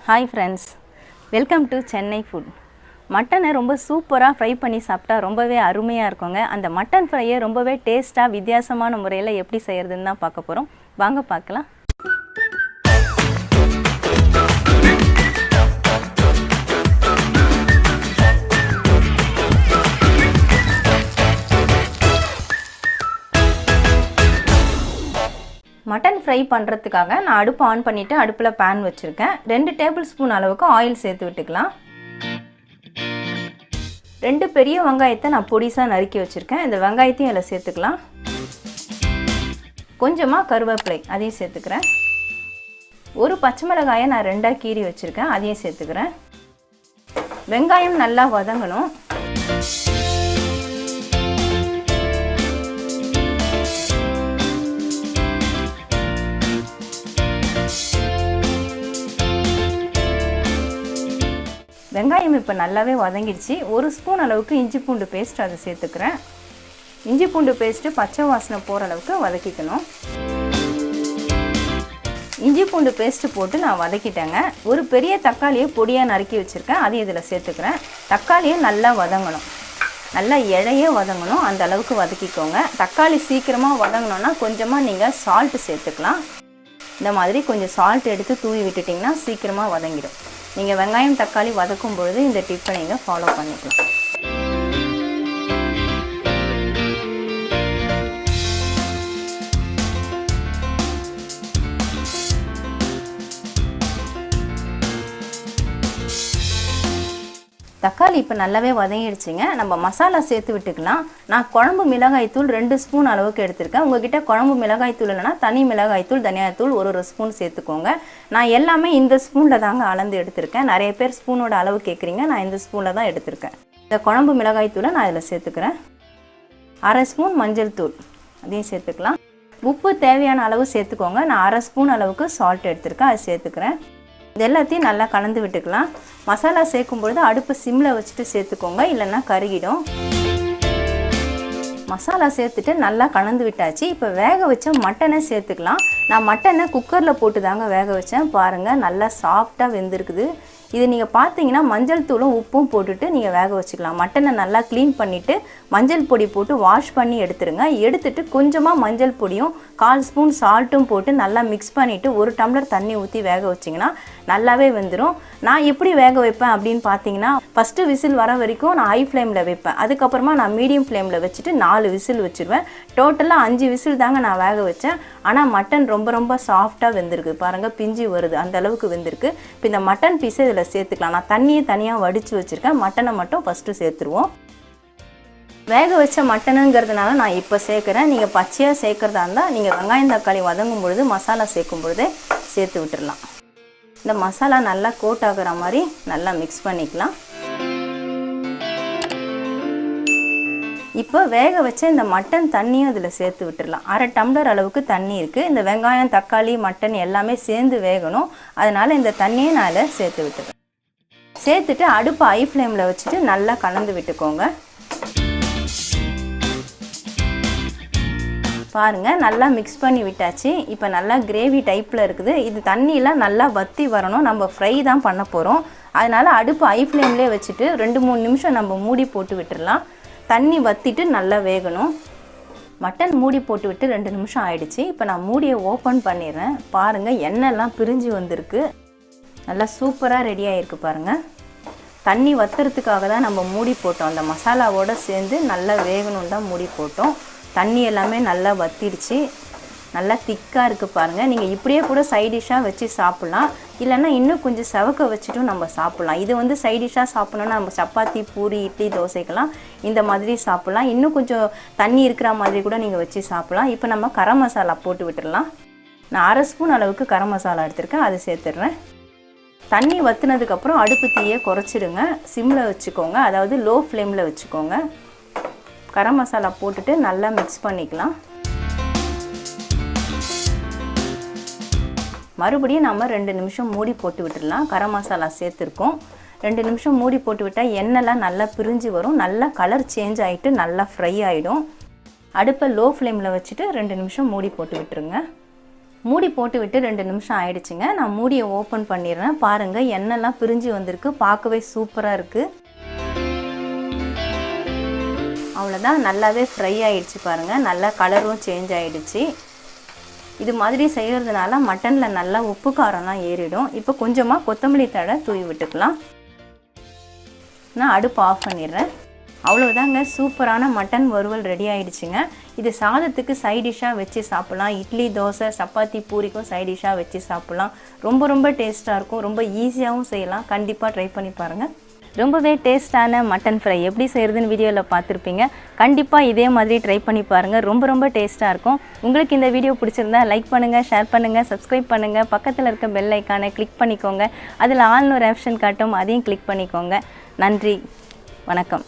Hi friends, welcome to Chennai food. மட்டனை ரொம்ப சூப்பராக ஃப்ரை பண்ணி சாப்பிட்டா ரொம்பவே அருமையாக இருக்குங்க. அந்த மட்டன் ஃப்ரையை ரொம்பவே டேஸ்ட்டாக வித்தியாசமான முறையில் எப்படி செய்கிறதுன்னு தான் பார்க்க போகிறோம். வாங்க பார்க்கலாம். மட்டன் ஃப்ரை பண்ணுறதுக்காக நான் அடுப்பு ஆன் பண்ணிவிட்டு அடுப்பில் பேன் வச்சுருக்கேன். 2 டேபிள் ஸ்பூன் அளவுக்கு ஆயில் சேர்த்து விட்டுக்கலாம். 2 பெரிய வெங்காயத்தை நான் பொடிசாக நறுக்கி வச்சுருக்கேன். இந்த வெங்காயத்தையும் இதில் சேர்த்துக்கலாம். கொஞ்சமாக கருவேப்பிலை அதையும் சேர்த்துக்கிறேன். ஒரு பச்சை மிளகாயை நான் 2ஆக கீறி வச்சுருக்கேன், அதையும் சேர்த்துக்கிறேன். வெங்காயம் நல்லா வதங்கணும். வெங்காயம் இப்போ நல்லாவே வதங்கிடுச்சு. 1 ஸ்பூன் அளவுக்கு இஞ்சி பூண்டு பேஸ்ட் அதை சேர்த்துக்கிறேன். இஞ்சி பூண்டு பேஸ்ட்டு பச்சை வாசனை போகிற அளவுக்கு வதக்கிக்கணும். இஞ்சி பூண்டு பேஸ்ட்டு போட்டு நான் வதக்கிட்டேங்க. ஒரு பெரிய தக்காளியை பொடியாக நறுக்கி வச்சுருக்கேன், அதையும் இதில் சேர்த்துக்கிறேன். தக்காளியை நல்லா வதங்கணும், நல்லா இழையே வதங்கணும், அந்த அளவுக்கு வதக்கிக்கோங்க. தக்காளி சீக்கிரமாக வதங்கணுன்னா கொஞ்சமாக நீங்கள் சால்ட்டு சேர்த்துக்கலாம். இந்த மாதிரி கொஞ்சம் சால்ட் எடுத்து தூவி விட்டுட்டிங்கன்னா சீக்கிரமாக வதங்கிடும். நீங்கள் வெங்காயம் தக்காளி வதக்கும் பொழுது இந்த டிப்பை நீங்கள் ஃபாலோ பண்ணிக்கலாம். தக்காளி இப்போ நல்லாவே வதங்கிடுச்சுங்க. நம்ம மசாலா சேர்த்து விட்டுக்கலாம். நான் குழம்பு மிளகாய்த்தூள் 2 ஸ்பூன் அளவுக்கு எடுத்திருக்கேன். உங்ககிட்ட குழம்பு மிளகாய்த்தூள் இல்லைனா தனி மிளகாய்த்தூள் தனியாத்தூள் ஒரு ஸ்பூன் சேர்த்துக்கோங்க. நான் எல்லாமே இந்த ஸ்பூனில் தாங்க அளந்து எடுத்திருக்கேன். நிறைய பேர் ஸ்பூனோட அளவு கேட்குறீங்க, நான் இந்த ஸ்பூனில் தான் எடுத்திருக்கேன். இந்த குழம்பு மிளகாய்த்தூளை நான் இதில் சேர்த்துக்கிறேன். 1/2 ஸ்பூன் மஞ்சள் தூள் அதையும் சேர்த்துக்கலாம். உப்பு தேவையான அளவு சேர்த்துக்கோங்க. நான் 1/2 ஸ்பூன் அளவுக்கு சால்ட் எடுத்திருக்கேன், அதை சேர்த்துக்கிறேன். இது எல்லாத்தையும் நல்லா கலந்து விட்டுக்கலாம். மசாலா சேர்க்கும்பொழுது அடுப்பு சிம்மில் வச்சுட்டு சேர்த்துக்கோங்க, இல்லைன்னா கருகிடும். மசாலா சேர்த்துட்டு நல்லா கலந்து விட்டாச்சு. இப்போ வேக வச்ச மட்டனை சேர்த்துக்கலாம். நான் மட்டனை குக்கரில் போட்டு தாங்க வேக வச்சேன். பாருங்கள், நல்லா சாஃப்டாக வெந்திருக்குது. இது நீங்கள் பார்த்தீங்கன்னா மஞ்சள் தூளும் உப்பும் போட்டுட்டு நீங்கள் வேக வச்சுக்கலாம். மட்டனை நல்லா க்ளீன் பண்ணிவிட்டு மஞ்சள் பொடி போட்டு வாஷ் பண்ணி எடுத்துருங்க. எடுத்துட்டு கொஞ்சமாக மஞ்சள் பொடியும் 1/4 ஸ்பூன் சால்ட்டும் போட்டு நல்லா மிக்ஸ் பண்ணிவிட்டு 1 டம்ளர் தண்ணி ஊற்றி வேக வச்சிங்கன்னா நல்லாவே வெந்துடும். நான் எப்படி வேக வைப்பேன் அப்படின்னு பார்த்தீங்கன்னா, ஃபஸ்ட்டு விசில் வர வரைக்கும் நான் ஹை ஃப்ளேமில் வைப்பேன். அதுக்கப்புறமா நான் மீடியம் ஃப்ளேமில் வச்சுட்டு 4 விசில் வச்சுருவேன். டோட்டலாக 5 விசில் தாங்க நான் வேக வச்சேன். ஆனால் மட்டன் ரொம்ப சாஃப்டாக வெந்திருக்கு. பாருங்கள், பிஞ்சு வருது, அந்த அளவுக்கு வெந்திருக்கு. இப்போ இந்த மட்டன் பீஸை இதில் சேர்த்துக்கலாம். நான் தண்ணியை தனியாக வடித்து வச்சுருக்கேன். மட்டனை மட்டும் ஃபஸ்ட்டு சேர்த்துருவோம். வேக வச்ச மட்டனுங்கிறதுனால நான் இப்போ சேர்க்குறேன். நீங்கள் பச்சையாக சேர்க்குறதா இருந்தால் நீங்கள் வெங்காயம் தக்காளி வதங்கும் பொழுது மசாலா சேர்க்கும் பொழுதே சேர்த்து விட்டுடலாம். இந்த மசாலா நல்லா கோட் ஆகிற மாதிரி நல்லா மிக்ஸ் பண்ணிக்கலாம். இப்போ வேக வச்ச இந்த மட்டன் தண்ணியும் இதில் சேர்த்து விட்டுடலாம். 1/2 டம்ளர் அளவுக்கு தண்ணி இருக்குது. இந்த வெங்காயம் தக்காளி மட்டன் எல்லாமே சேர்ந்து வேகணும். அதனால் இந்த தண்ணியை நான் இதில் சேர்த்து விட்டுறேன். சேர்த்துட்டு அடுப்பு ஹை ஃப்ளேமில் வச்சுட்டு நல்லா கலந்து விட்டுக்கோங்க. பாருங்கள், நல்லா மிக்ஸ் பண்ணி விட்டாச்சு. இப்போ நல்லா கிரேவி டைப்பில் இருக்குது. இது தண்ணியெலாம் நல்லா வற்றி வரணும். நம்ம ஃப்ரை தான் பண்ண போகிறோம். அதனால் அடுப்பு ஹை ஃப்ளேம்லேயே வச்சுட்டு 2-3 நிமிஷம் நம்ம மூடி போட்டு விட்டுடலாம். தண்ணி வற்றிட்டு நல்லா வேகணும். மட்டன் மூடி போட்டு விட்டு 2 நிமிஷம் ஆயிடுச்சு. இப்போ நான் மூடியை ஓப்பன் பண்ணிடுறேன். பாருங்கள், எண்ணெய்லாம் பிரிஞ்சு வந்திருக்கு. நல்லா சூப்பராக ரெடி ஆகிருக்கு. பாருங்கள், தண்ணி வற்றுறதுக்காக தான் நம்ம மூடி போட்டோம். அந்த மசாலாவோடு சேர்ந்து நல்லா வேகணும் தான் மூடி போட்டோம். தண்ணி எல்லாமே நல்லா வற்றிடுச்சு. நல்லா திக்காக இருக்குது. பாருங்கள், நீங்கள் இப்படியே கூட சைடிஷ்ஷாக வச்சு சாப்பிட்லாம். இல்லைன்னா இன்னும் கொஞ்சம் செவக்க வச்சுட்டும் நம்ம சாப்பிட்லாம். இது சைடிஷ்ஷாக சாப்பிட்ணுன்னா நம்ம சப்பாத்தி பூரி இட்லி தோசைக்கெல்லாம் இந்த மாதிரி சாப்பிட்லாம். இன்னும் கொஞ்சம் தண்ணி இருக்கிற மாதிரி கூட நீங்கள் வச்சு சாப்பிட்லாம். இப்போ நம்ம கரம் மசாலா போட்டு விட்டுடலாம். நான் 1/2 ஸ்பூன் அளவுக்கு கரம் மசாலா எடுத்திருக்கேன், அதை சேர்த்துடுறேன். தண்ணி வற்றினதுக்கப்புறம் அடுப்பு தீயை குறைச்சிடுங்க. சிம்மில் வச்சுக்கோங்க, அதாவது லோ ஃப்ளேமில் வச்சுக்கோங்க. கரம் மசாலா போட்டுட்டு நல்லா மிக்ஸ் பண்ணிக்கலாம். மறுபடியும் நம்ம 2 நிமிஷம் மூடி போட்டு விட்டுடலாம். கரம் மசாலா சேர்த்துருக்கோம். 2 நிமிஷம் மூடி போட்டு விட்டால் எண்ணெய்லாம் நல்லா பிரிஞ்சு வரும். நல்லா கலர் சேஞ்ச் ஆகிட்டு நல்லா ஃப்ரை ஆகிடும். அடுப்பை லோ ஃப்ளேமில் வச்சுட்டு 2 நிமிஷம் மூடி போட்டு விட்டுருங்க. மூடி போட்டு விட்டு 2 நிமிஷம் ஆயிடுச்சுங்க. நான் மூடியை ஓப்பன் பண்ணிடுறேன். பாருங்கள் எண்ணெய்லாம் பிரிஞ்சு வந்திருக்கு. பார்க்கவே சூப்பராக இருக்குது. அவ்வளோதான், நல்லாவே ஃப்ரை ஆகிடுச்சு பாருங்கள். நல்லா கலரும் சேஞ்ச் ஆகிடுச்சு. இது மாதிரி செய்கிறதுனால மட்டனில் நல்லா உப்பு காரம்லாம் ஏறிடும். இப்போ கொஞ்சமாக கொத்தமல்லி தழை தூவி விட்டுக்கலாம். நான் அடுப்பு ஆஃப் பண்ணிடுறேன். அவ்வளோதாங்க, சூப்பரான மட்டன் வறுவல் ரெடி ஆகிடுச்சுங்க. இது சாதத்துக்கு சைடிஷ்ஷாக வச்சு சாப்பிட்லாம். இட்லி, தோசை, சப்பாத்தி, பூரிக்கும் சைடிஷ்ஷாக வச்சு சாப்பிட்லாம். ரொம்ப டேஸ்ட்டாக இருக்கும். ரொம்ப ஈஸியாகவும் செய்யலாம். கண்டிப்பாக ட்ரை பண்ணி பாருங்கள். ரொம்பவே டேஸ்ட்டான மட்டன் ஃப்ரை எப்படி செய்கிறதுன்னு வீடியோவில் பார்த்துருப்பீங்க. கண்டிப்பாக இதே மாதிரி ட்ரை பண்ணி பாருங்கள். ரொம்ப டேஸ்ட்டாக இருக்கும். உங்களுக்கு இந்த வீடியோ பிடிச்சிருந்தா லைக் பண்ணுங்கள், ஷேர் பண்ணுங்கள், சப்ஸ்கிரைப் பண்ணுங்கள். பக்கத்தில் இருக்க பெல் ஐக்கானை கிளிக் பண்ணிக்கோங்க. அதில் ஆல்னு ஒரு ஆப்ஷன் காட்டும், அதையும் கிளிக் பண்ணிக்கோங்க. நன்றி, வணக்கம்.